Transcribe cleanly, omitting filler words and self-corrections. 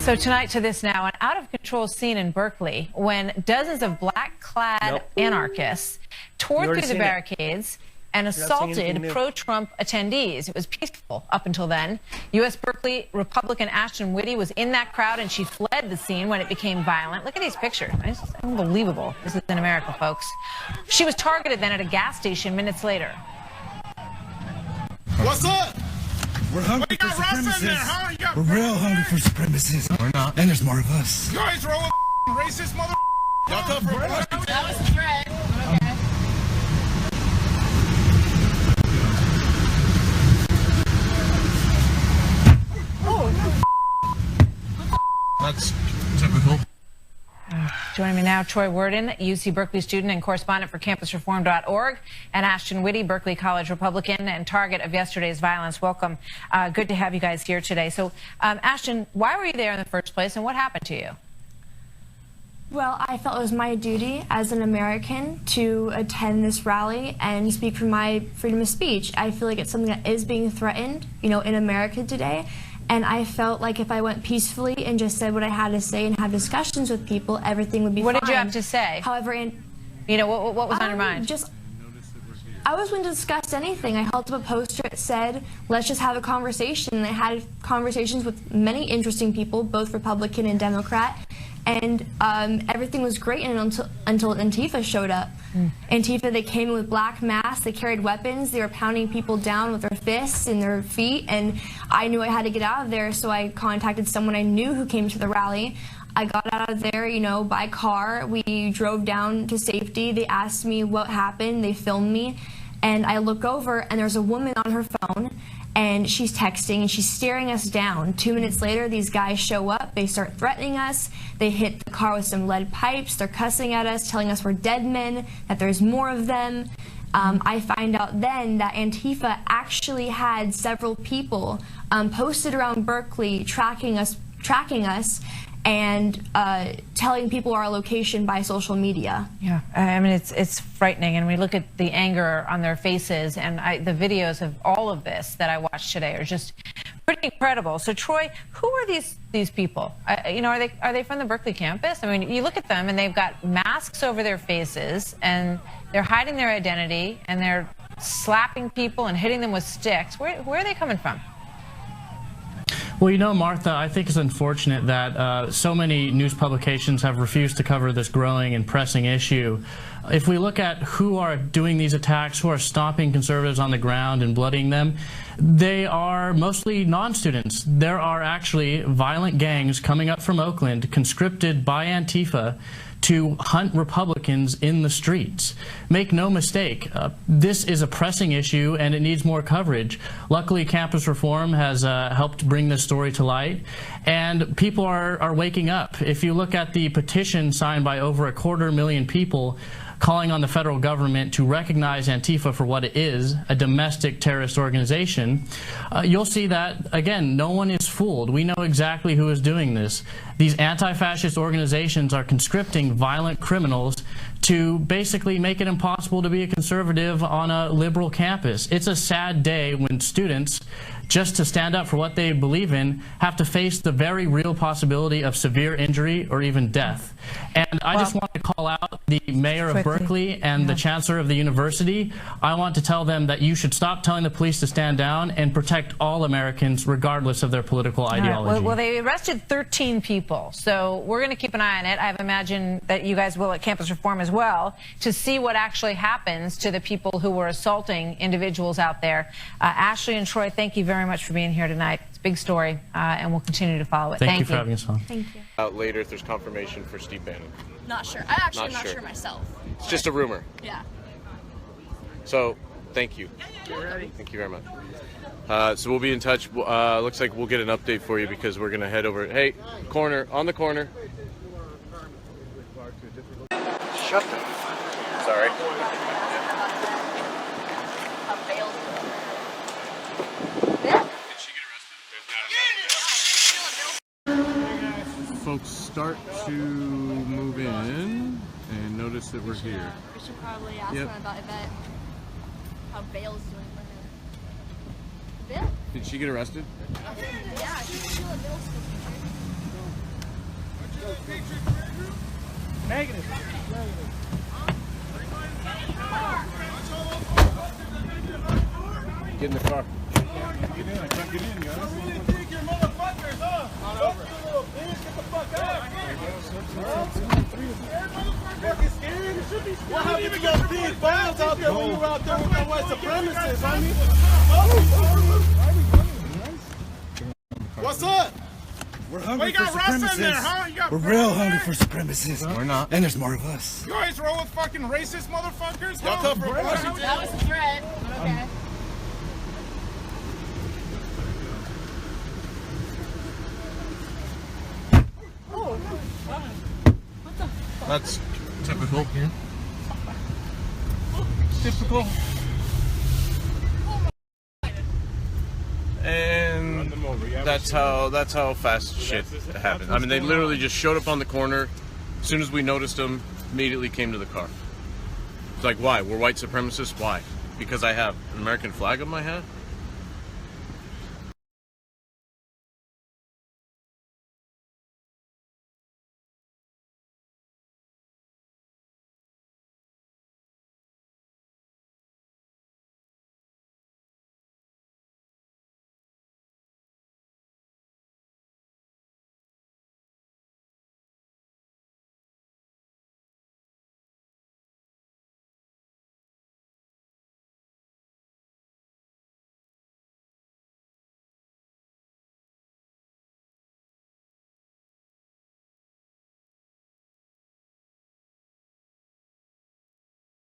So tonight to this now, an out-of-control scene in Berkeley when dozens of black-clad anarchists tore through the barricades and assaulted pro-Trump attendees. It was peaceful up until then. U.S. Berkeley Republican Ashton was in that crowd, and she fled the scene when it became violent. Look at these pictures. It's unbelievable. This is in America, folks. She was targeted then at a gas station minutes later. What's up? We're hungry for supremacists. We're real hungry for supremacists. We're not. And there's more of us. You guys roll a racist mother. Y'all come from That was a threat. Okay. That's typical. Joining me now, Troy Worden, UC Berkeley student and correspondent for campusreform.org, and Ashton Witte, Berkeley College Republican and target of yesterday's violence. Welcome. Good to have you guys here today. So, Ashton, why were you there in the first place, and what happened to you? Well, I felt it was my duty as an American to attend this rally and speak for my freedom of speech. I feel like it's something that is being threatened, in America today. And I felt like if I went peacefully and just said what I had to say and had discussions with people, everything would be fine. What did you have to say? However, what was on your mind? I was willing to discuss anything. I held up a poster that said, let's just have a conversation. And I had conversations with many interesting people, both Republican and Democrat. And everything was great until Antifa showed up. Antifa, they came in with black masks, they carried weapons, they were pounding people down with their fists and their feet, and I knew I had to get out of there, so I contacted someone I knew who came to the rally. I got out of there, by car. We drove down to safety. They asked me what happened, they filmed me, and I look over and there's a woman on her phone, and she's texting and she's staring us down. 2 minutes later, these guys show up, they start threatening us, they hit the car with some lead pipes, they're cussing at us, telling us we're dead men, that there's more of them. I find out then that Antifa actually had several people posted around Berkeley tracking us and telling people our location by social media. Yeah, I mean, it's frightening, and we look at the anger on their faces, and the videos of all of this that I watched today are just pretty incredible. So, Troy, who are these people? Are they from the Berkeley campus? I mean, you look at them, and they've got masks over their faces, and they're hiding their identity, and they're slapping people and hitting them with sticks. Where are they coming from? Well, Martha, I think it's unfortunate that so many news publications have refused to cover this growing and pressing issue. If we look at who are doing these attacks, who are stomping conservatives on the ground and bloodying them, they are mostly non-students. There are actually violent gangs coming up from Oakland, conscripted by Antifa, to hunt Republicans in the streets. Make no mistake, this is a pressing issue and it needs more coverage. Luckily, Campus Reform has helped bring this story to light, and people are waking up. If you look at the petition signed by over 250,000 people calling on the federal government to recognize Antifa for what it is, a domestic terrorist organization, you'll see that, again, no one is fooled. We know exactly who is doing this. These anti-fascist organizations are conscripting violent criminals to basically make it impossible to be a conservative on a liberal campus. It's a sad day when students, just to stand up for what they believe in, have to face the very real possibility of severe injury or even death. And I just want to call out the mayor of Berkeley and the chancellor of the university. I want to tell them that you should stop telling the police to stand down and protect all Americans regardless of their political ideology. Well, they arrested 13 people, so we're going to keep an eye on it. I imagine that you guys will at Campus Reform as well, to see what actually happens to the people who were assaulting individuals out there. Ashley and Troy, thank you very much for being here tonight. It's a big story, and we'll continue to follow it. Thank you for having us on. Thank you. Out later if there's confirmation for Steve Bannon. Not sure. I'm actually not sure myself. It's just a rumor. Yeah. So, thank you. Thank you very much. So we'll be in touch. Looks like we'll get an update for you because we're going to head over. Hey, on the corner. Shut the. Sorry. Folks start to move in and notice that we're here. We should probably ask him about Yvette. How Bale's doing for him. Bill? Did she get arrested? Yeah, she's still a middle school teacher. Negative. Get in the car. Get in, I can't get in, guys. Take your motherfuckers, huh? Fuck you, little bitch. Get the fuck out. Fucking scared? You should be scared. What happened to your big balls out there when you were out there with the white supremacists, homie? What's up? We're hungry for supremacists. We're real hungry for supremacists. We're not. And there's more of us. You guys roll with fucking racist motherfuckers? Y'all come from Washington. That was a threat. Okay. That's typical. Typical. And that's how fast shit happened. I mean, they literally just showed up on the corner. As soon as we noticed them, immediately came to the car. It's like, why? We're white supremacists? Why? Because I have an American flag on my head?